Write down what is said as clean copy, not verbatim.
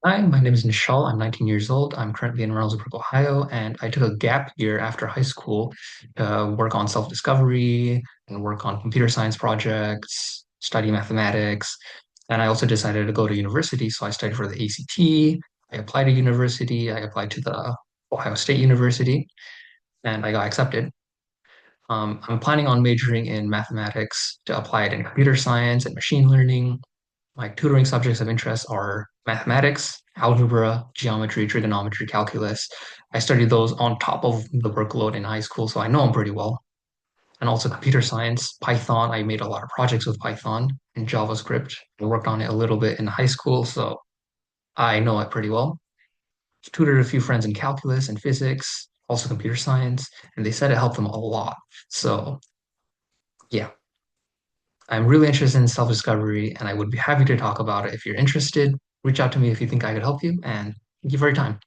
Hi, my name is Nishal. I'm 19 years old. I'm currently in Reynoldsburg, Ohio, and I took a gap year after high school to work on self-discovery and work on computer science projects, study mathematics. And I also decided to go to university, so I studied for the ACT. I applied to university. I applied to the Ohio State University, and I got accepted. I'm planning on majoring in mathematics to apply it in computer science and machine learning. My tutoring subjects of interest are mathematics, algebra, geometry, trigonometry, calculus. I studied those on top of the workload in high school, so I know them pretty well. And also computer science, Python. I made a lot of projects with Python and JavaScript. I worked on it a little bit in high school, so I know it pretty well. Tutored a few friends in calculus and physics, also computer science, and they said it helped them a lot. So yeah, I'm really interested in self-discovery and I would be happy to talk about it if you're interested. Reach out to me if you think I could help you, and thank you for your time.